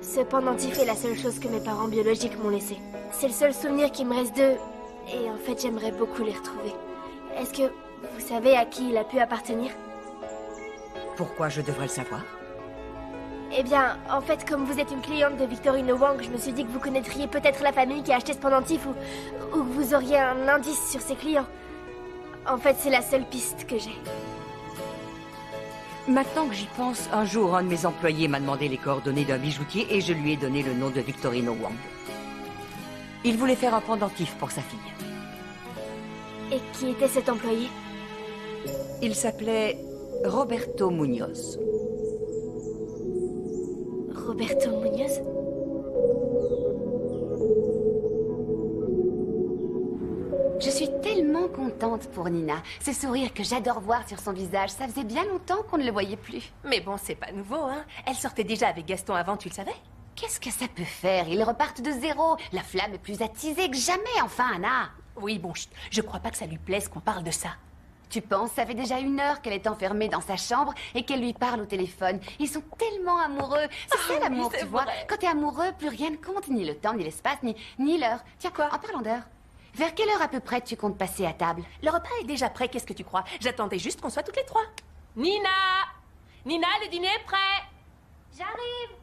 Ce pendentif est la seule chose que mes parents biologiques m'ont laissée. C'est le seul souvenir qui me reste d'eux, et en fait j'aimerais beaucoup les retrouver. Est-ce que vous savez à qui il a pu appartenir? Pourquoi je devrais le savoir? Eh bien, en fait, comme vous êtes une cliente de Victorino Wang, je me suis dit que vous connaîtriez peut-être la famille qui a acheté ce pendentif ou que vous auriez un indice sur ses clients. En fait, c'est la seule piste que j'ai. Maintenant que j'y pense, un jour, un de mes employés m'a demandé les coordonnées d'un bijoutier et je lui ai donné le nom de Victorino Wang. Il voulait faire un pendentif pour sa fille. Et qui était cet employé? Il s'appelait Roberto Munoz. Roberto Munoz? Je suis tellement contente pour Nina. Ce sourire que j'adore voir sur son visage, ça faisait bien longtemps qu'on ne le voyait plus. Mais bon, c'est pas nouveau, hein. Elle sortait déjà avec Gaston avant, tu le savais? Qu'est-ce que ça peut faire? Ils repartent de zéro. La flamme est plus attisée que jamais, enfin, Anna. Oui, bon, chut, je crois pas que ça lui plaise qu'on parle de ça. Tu penses, ça fait déjà 1 heure qu'elle est enfermée dans sa chambre et qu'elle lui parle au téléphone. Ils sont tellement amoureux. C'est ça l'amour, oui, tu vois. vrai. Quand t'es amoureux, plus rien ne compte, ni le temps, ni l'espace, ni l'heure. Tiens, Quoi? En parlant d'heure, vers quelle heure à peu près tu comptes passer à table? Le repas est déjà prêt, qu'est-ce que tu crois? J'attendais juste qu'on soit toutes les trois. Nina! Nina, le dîner est prêt! J'arrive!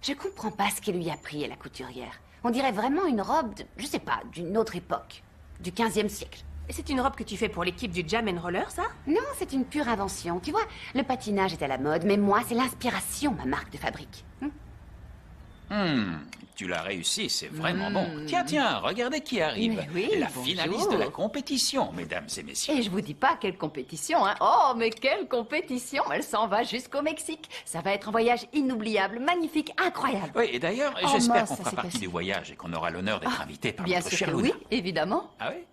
Je comprends pas ce qu'il lui a pris à la couturière. On dirait vraiment une robe de, je sais pas, d'une autre époque. Du 15e siècle. C'est une robe que tu fais pour l'équipe du Jam and Roller, ça? Non, c'est une pure invention. Tu vois, le patinage est à la mode, mais moi, c'est l'inspiration, ma marque de fabrique. Tu l'as réussi, c'est vraiment bon. Tiens, regardez qui arrive. Mais oui, la bonjour. finaliste de la compétition, mesdames et messieurs. Et je vous dis pas quelle compétition, hein. Oh, mais quelle compétition! Elle s'en va jusqu'au Mexique. Ça va être un voyage inoubliable, magnifique, incroyable. Oui, et d'ailleurs, Oh, j'espère mince, qu'on ça fera s'est partie passé. du voyage et qu'on aura l'honneur d'être invité par Bien notre sûr chère que Luna. oui, évidemment. Ah oui?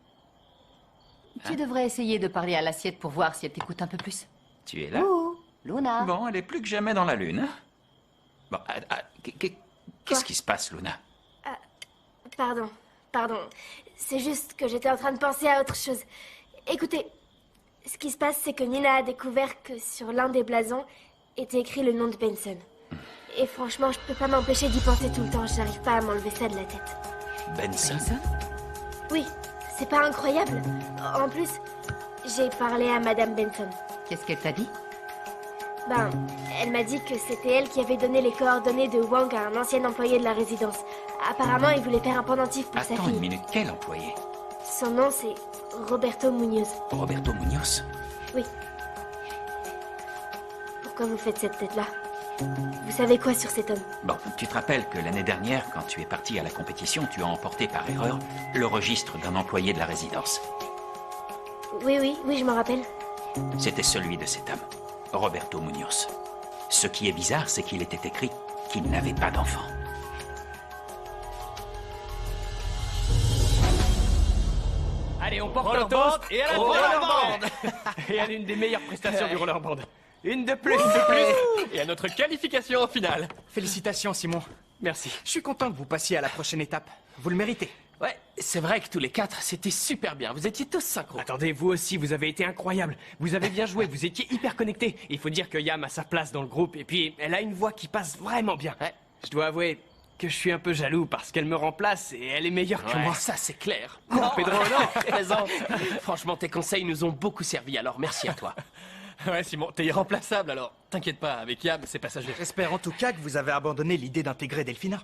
Tu devrais essayer de parler à l'assiette pour voir si elle t'écoute un peu plus. Tu es là? Ouh, Luna. Bon, elle est plus que jamais dans la lune. Hein? Bon, qu'est-ce Quoi? qui se passe, Luna? Pardon. C'est juste que j'étais en train de penser à autre chose. Écoutez, ce qui se passe, c'est que Nina a découvert que sur l'un des blasons était écrit le nom de Benson. Et franchement, je peux pas m'empêcher d'y penser tout le temps. J'arrive pas à m'enlever ça de la tête. Benson? Oui, c'est pas incroyable? En plus, j'ai parlé à Madame Benson. Qu'est-ce qu'elle t'a dit? Ben, elle m'a dit que c'était elle qui avait donné les coordonnées de Wang à un ancien employé de la résidence. Apparemment, il voulait faire un pendentif pour sa Attends une fille. minute, quel employé? Son nom, c'est Roberto Munoz. Roberto Munoz? Oui. Pourquoi vous faites cette tête-là? Vous savez quoi sur cet homme? Bon, tu te rappelles que l'année dernière, quand tu es parti à la compétition, tu as emporté par erreur le registre d'un employé de la résidence. Oui, je m'en rappelle. C'était celui de cet homme, Roberto Munoz. Ce qui est bizarre, c'est qu'il était écrit qu'il n'avait pas d'enfant. Allez, on porte un toast et à la rollerband. Et à l'une des meilleures prestations du rollerband. Une de plus, et à notre qualification en finale. Félicitations, Simon. Merci. Je suis content que vous passiez à la prochaine étape. Vous le méritez. Ouais, c'est vrai que tous les 4, c'était super bien. Vous étiez tous synchro. Attendez, vous aussi, vous avez été incroyables. Vous avez bien joué, vous étiez hyper connectés. Il faut dire que Yam a sa place dans le groupe, et puis elle a une voix qui passe vraiment bien. Ouais. Je dois avouer que je suis un peu jaloux parce qu'elle me remplace et elle est meilleure que moi. Ça, c'est clair. Non, Pedro, non, plaisante. Franchement, tes conseils nous ont beaucoup servi, alors merci à toi. Ouais, Simon, t'es irremplaçable, alors t'inquiète pas, avec Yam, c'est passager. J'espère en tout cas que vous avez abandonné l'idée d'intégrer Delphina.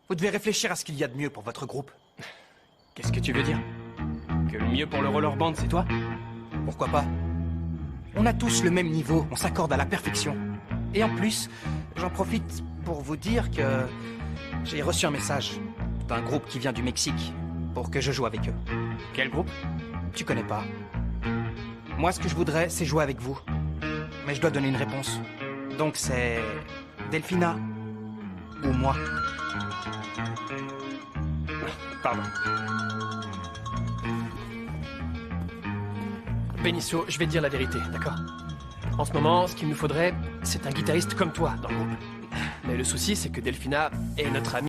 Vous devez réfléchir à ce qu'il y a de mieux pour votre groupe. Qu'est-ce que tu veux dire? Que le mieux pour le rollerband, c'est toi? Pourquoi pas? On a tous le même niveau, on s'accorde à la perfection. Et en plus, j'en profite pour vous dire que j'ai reçu un message d'un groupe qui vient du Mexique pour que je joue avec eux. Quel groupe? Tu connais pas. Moi, ce que je voudrais, c'est jouer avec vous. Mais je dois donner une réponse. Donc c'est Delphina ou moi. Pardon. Benicio, je vais te dire la vérité, d'accord? En ce moment, ce qu'il nous faudrait, c'est un guitariste comme toi dans le groupe. Mais le souci, c'est que Delphina est notre amie.